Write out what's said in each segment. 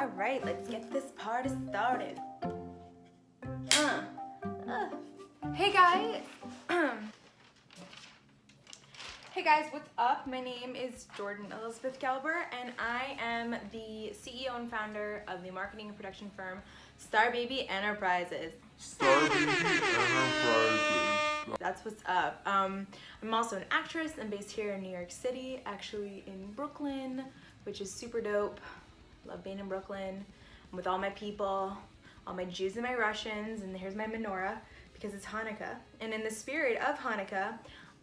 Alright, let's get this party started. Hey guys! Hey guys, what's up? My name is Jordan Elizabeth Gelber, and I am the CEO and founder of the marketing and production firm STARBABY Enterprises. STARBABY Enterprises. That's what's up. I'm also an actress. I'm based here in New York City, actually in Brooklyn, which is super dope. Love being in Brooklyn. I'm with all my people, all my Jews and my Russians, and here's my menorah because it's Hanukkah. And in the spirit of Hanukkah,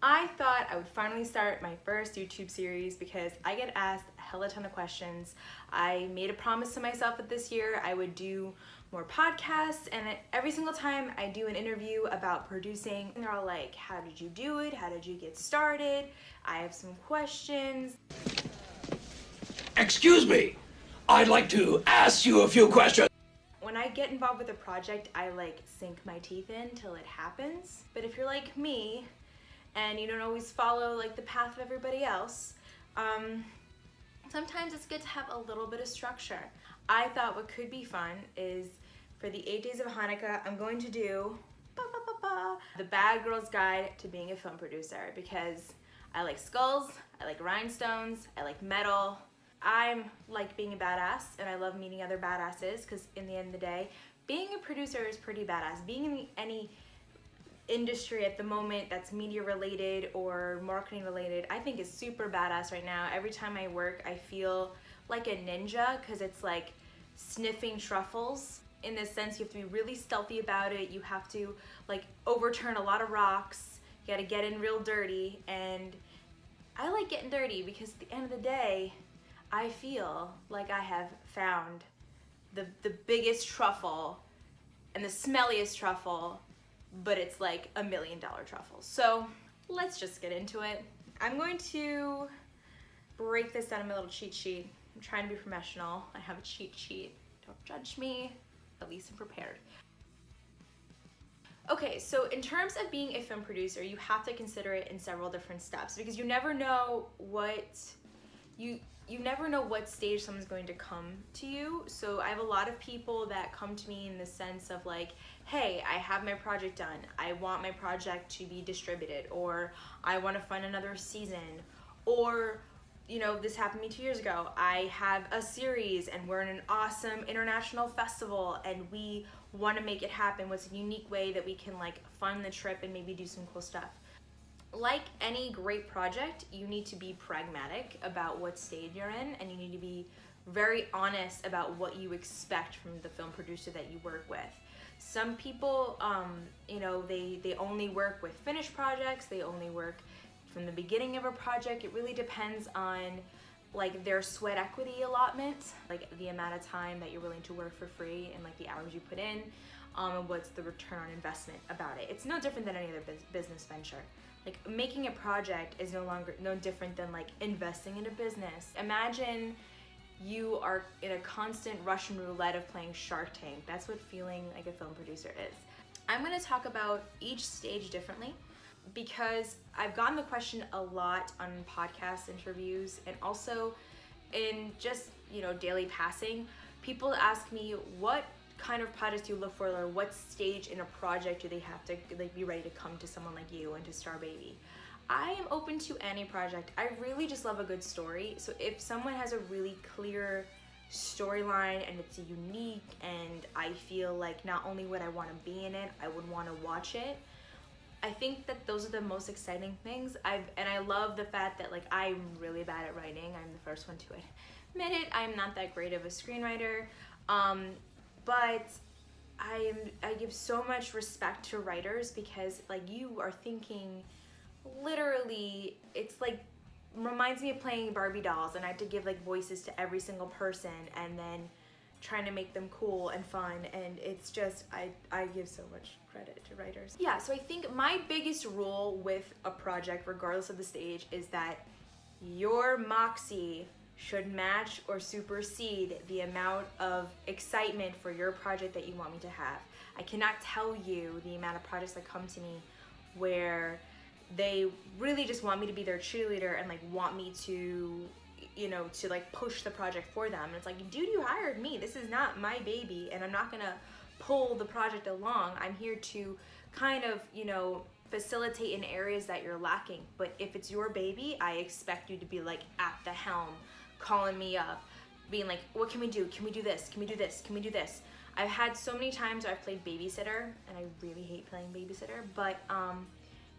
I thought I would finally start my first YouTube series because I get asked a hella ton of questions. I made a promise to myself that this year I would do more podcasts, and every single time I do an interview about producing, they're all like, how did you do it? How did you get started? I have some questions. Excuse me, I'd like to ask you a few questions. When I get involved with a project, I like sink my teeth in till it happens. But if you're like me, and you don't always follow like the path of everybody else, sometimes it's good to have a little bit of structure. I thought what could be fun is for the 8 days of Hanukkah, I'm going to do the Bad Girl's Guide to Being a Film Producer, because I like skulls, I like rhinestones, I like metal. I'm like being a badass, and I love meeting other badasses, because in the end of the day, being a producer is pretty badass. Being in any industry at the moment that's media related or marketing related, I think is super badass right now. Every time I work, I feel like a ninja, because it's like sniffing truffles. In this sense, you have to be really stealthy about it. You have to like overturn a lot of rocks. You gotta get in real dirty, and I like getting dirty because at the end of the day, I feel like I have found the biggest truffle and the smelliest truffle, but it's like $1 million truffle. So let's just get into it. I'm going to break this down in my little cheat sheet. I'm trying to be professional. I have a cheat sheet. Don't judge me, at least I'm prepared. Okay, so in terms of being a film producer, you have to consider it in several different steps, because you never know what you never know what stage someone's going to come to you. So I have a lot of people that come to me in the sense of like, hey, I have my project done. I want my project to be distributed, or I want to fund another season, or, you know, this happened to me 2 years ago. I have a series and we're in an awesome international festival and we want to make it happen. What's a unique way that we can like fund the trip and maybe do some cool stuff? Like any great project, you need to be pragmatic about what stage you're in, and you need to be very honest about what you expect from the film producer that you work with. Some people, you know, they only work with finished projects, they only work from the beginning of a project. It really depends on like their sweat equity allotment, like the amount of time that you're willing to work for free and like the hours you put in, and what's the return on investment about it. It's no different than any other business venture. Like making a project is no different than like investing in a business. Imagine you are in a constant Russian roulette of playing Shark Tank. That's what feeling like a film producer is. I'm gonna talk about each stage differently because I've gotten the question a lot on podcast interviews, and also in just, you know, daily passing. People ask me what kind of projects you look for, or what stage in a project do they have to like be ready to come to someone like you and to STARBABY. I am open to any project. I really just love a good story. So if someone has a really clear storyline and it's unique, and I feel like not only would I want to be in it, I would want to watch it. I think that those are the most exciting things. And I love the fact that like I'm really bad at writing. I'm the first one to admit it. I'm not that great of a screenwriter. But I give so much respect to writers, because like you are thinking literally, it's like reminds me of playing Barbie dolls, and I have to give like voices to every single person and then trying to make them cool and fun, and it's just I give so much credit to writers. Yeah, so I think my biggest rule with a project, regardless of the stage, is that your moxie should match or supersede the amount of excitement for your project that you want me to have. I cannot tell you the amount of projects that come to me where they really just want me to be their cheerleader and like want me to, you know, to like push the project for them. And it's like, dude, you hired me. This is not my baby, and I'm not gonna pull the project along. I'm here to kind of, you know, facilitate in areas that you're lacking. But if it's your baby, I expect you to be like at the helm, calling me up, being like, what can we do? Can we do this? Can we do this? Can we do this? I've had so many times where I've played babysitter, and I really hate playing babysitter, but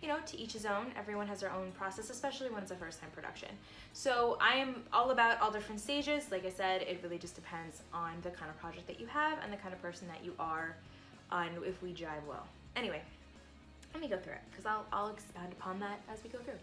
you know, to each his own. Everyone has their own process, especially when it's a first-time production. So I am all about all different stages. Like I said, it really just depends on the kind of project that you have and the kind of person that you are, on if we jive well. Anyway, let me go through it, because I'll expound upon that as we go through.